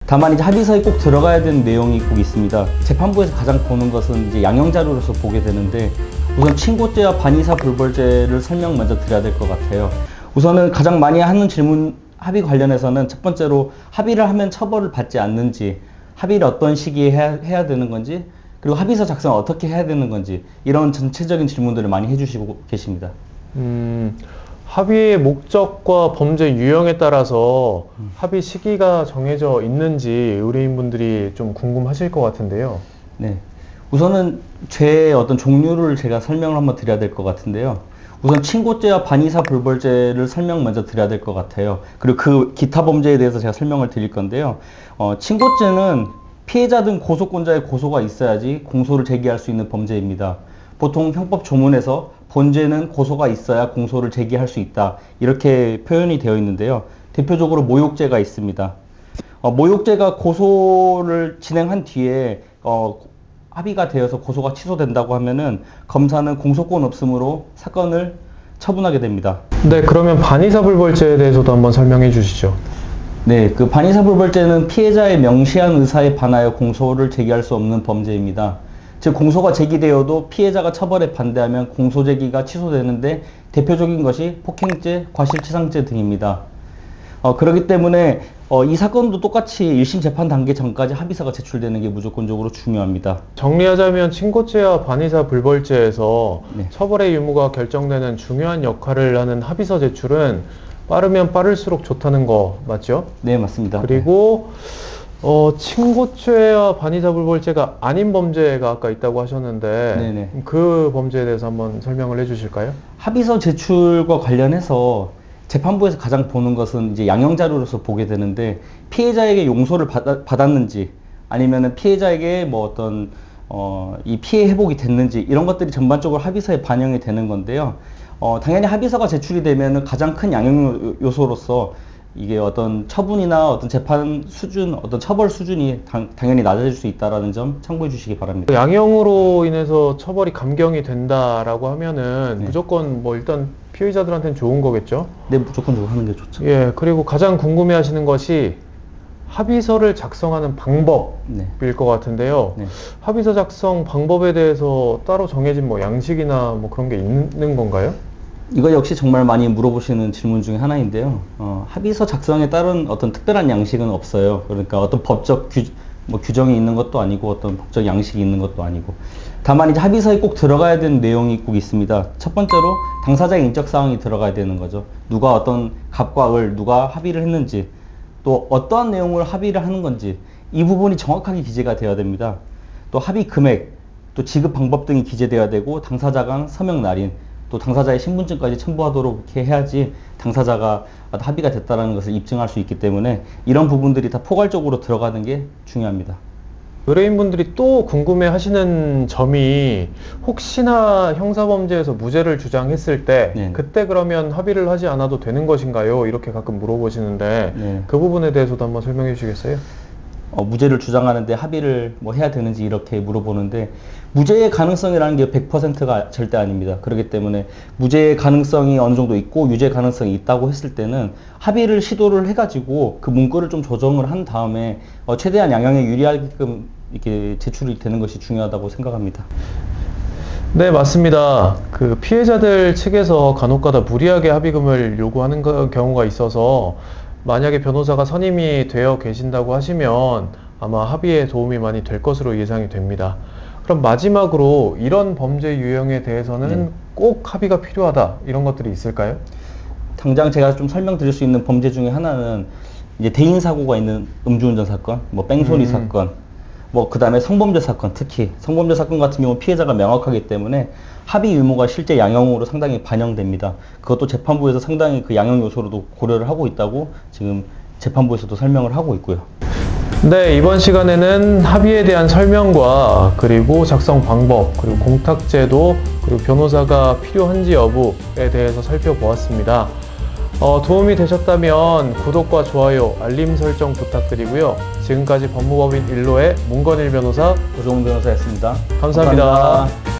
다만 이제 합의서에 꼭 들어가야 되는 내용이 꼭 있습니다. 재판부에서 가장 보는 것은 이제 양형 자료로서 보게 되는데, 우선 친고죄와 반의사 불벌죄를 설명 먼저 드려야 될 것 같아요. 우선은 가장 많이 하는 질문, 합의 관련해서는 첫 번째로 합의를 하면 처벌을 받지 않는지, 합의를 어떤 시기에 해야 되는 건지, 그리고 합의서 작성을 어떻게 해야 되는 건지, 이런 전체적인 질문들을 많이 해주시고 계십니다. 합의의 목적과 범죄 유형에 따라서 합의 시기가 정해져 있는지 의뢰인분들이 좀 궁금하실 것 같은데요. 네. 우선은 죄의 어떤 종류를 제가 설명을 한번 드려야 될 것 같은데요. 우선 친고죄와 반의사 불벌죄를 설명 먼저 드려야 될 것 같아요. 그리고 그 기타 범죄에 대해서 제가 설명을 드릴 건데요. 친고죄는 피해자 등 고소권자의 고소가 있어야지 공소를 제기할 수 있는 범죄입니다. 보통 형법 조문에서 본죄는 고소가 있어야 공소를 제기할 수 있다, 이렇게 표현이 되어 있는데요. 대표적으로 모욕죄가 있습니다. 모욕죄가 고소를 진행한 뒤에 합의가 되어서 고소가 취소된다고 하면은 검사는 공소권 없음으로 사건을 처분하게 됩니다. 네, 그러면 반의사불벌죄에 대해서도 한번 설명해 주시죠. 네, 그 반의사불벌죄는 피해자의 명시한 의사에 반하여 공소를 제기할 수 없는 범죄입니다. 즉, 공소가 제기되어도 피해자가 처벌에 반대하면 공소 제기가 취소되는데, 대표적인 것이 폭행죄, 과실치상죄 등입니다. 그렇기 때문에 이 사건도 똑같이 1심 재판 단계 전까지 합의서가 제출되는 게 무조건적으로 중요합니다. 정리하자면 친고죄와 반의사 불벌죄에서 네. 처벌의 유무가 결정되는 중요한 역할을 하는 합의서 제출은 빠르면 빠를수록 좋다는 거 맞죠? 네, 맞습니다. 그리고 친고죄와 반의사 불벌죄가 아닌 범죄가 아까 있다고 하셨는데, 네네. 그 범죄에 대해서 한번 설명을 해 주실까요? 합의서 제출과 관련해서 재판부에서 가장 보는 것은 이제 양형 자료로서 보게 되는데, 피해자에게 용서를 받았는지, 아니면은 피해자에게 뭐 어떤 이 피해 회복이 됐는지, 이런 것들이 전반적으로 합의서에 반영이 되는 건데요. 당연히 합의서가 제출이 되면은 가장 큰 양형 요소로서 이게 어떤 처분이나 어떤 재판 수준, 어떤 처벌 수준이 당연히 낮아질 수 있다는 점 참고해 주시기 바랍니다. 양형으로 인해서 처벌이 감경이 된다라고 하면은 네. 무조건 뭐 일단 피해자들한테는 좋은 거겠죠? 네, 무조건적으로 하는 게 좋죠. 예, 그리고 가장 궁금해 하시는 것이 합의서를 작성하는 방법일 네. 것 같은데요. 네. 합의서 작성 방법에 대해서 따로 정해진 뭐 양식이나 뭐 그런 게 있는 건가요? 이거 역시 정말 많이 물어보시는 질문 중에 하나인데요. 합의서 작성에 따른 어떤 특별한 양식은 없어요. 그러니까 어떤 법적 규정이 있는 것도 아니고, 어떤 법적 양식이 있는 것도 아니고. 다만 이제 합의서에 꼭 들어가야 되는 내용이 꼭 있습니다. 첫 번째로 당사자의 인적 사항이 들어가야 되는 거죠. 누가 어떤 갑과 을, 누가 합의를 했는지, 또 어떠한 내용을 합의를 하는 건지, 이 부분이 정확하게 기재가 되어야 됩니다. 또 합의 금액, 또 지급 방법 등이 기재되어야 되고, 당사자 간 서명 날인, 또 당사자의 신분증까지 첨부하도록 이렇게 해야지 당사자가 합의가 됐다는 것을 입증할 수 있기 때문에, 이런 부분들이 다 포괄적으로 들어가는 게 중요합니다. 의뢰인분들이 또 궁금해 하시는 점이, 혹시나 형사범죄에서 무죄를 주장했을 때 네. 그때 그러면 합의를 하지 않아도 되는 것인가요? 이렇게 가끔 물어보시는데, 네. 그 부분에 대해서도 한번 설명해 주시겠어요? 무죄를 주장하는데 합의를 뭐 해야 되는지 이렇게 물어보는데, 무죄의 가능성이라는 게 100%가 절대 아닙니다. 그렇기 때문에 무죄의 가능성이 어느 정도 있고 유죄 가능성이 있다고 했을 때는 합의를 시도를 해가지고 그 문구를 좀 조정을 한 다음에 최대한 양형에 유리하게끔 이렇게 제출이 되는 것이 중요하다고 생각합니다. 네, 맞습니다. 그 피해자들 측에서 간혹가다 무리하게 합의금을 요구하는 경우가 있어서, 만약에 변호사가 선임이 되어 계신다고 하시면 아마 합의에 도움이 많이 될 것으로 예상이 됩니다. 그럼 마지막으로 이런 범죄 유형에 대해서는 꼭 합의가 필요하다, 이런 것들이 있을까요? 당장 제가 좀 설명드릴 수 있는 범죄 중에 하나는 이제 대인 사고가 있는 음주운전 사건, 뭐 뺑소니 사건, 뭐 그 다음에 성범죄 사건, 특히 성범죄 사건 같은 경우 피해자가 명확하기 때문에 합의 의무가 실제 양형으로 상당히 반영됩니다. 그것도 재판부에서 상당히 그 양형 요소로도 고려를 하고 있다고 지금 재판부에서도 설명을 하고 있고요. 네, 이번 시간에는 합의에 대한 설명과, 그리고 작성 방법, 그리고 공탁제도, 그리고 변호사가 필요한지 여부에 대해서 살펴보았습니다. 도움이 되셨다면 구독과 좋아요, 알림 설정 부탁드리고요. 지금까지 법무법인 일로의 문건일 변호사, 고종훈 변호사였습니다. 감사합니다. 감사합니다.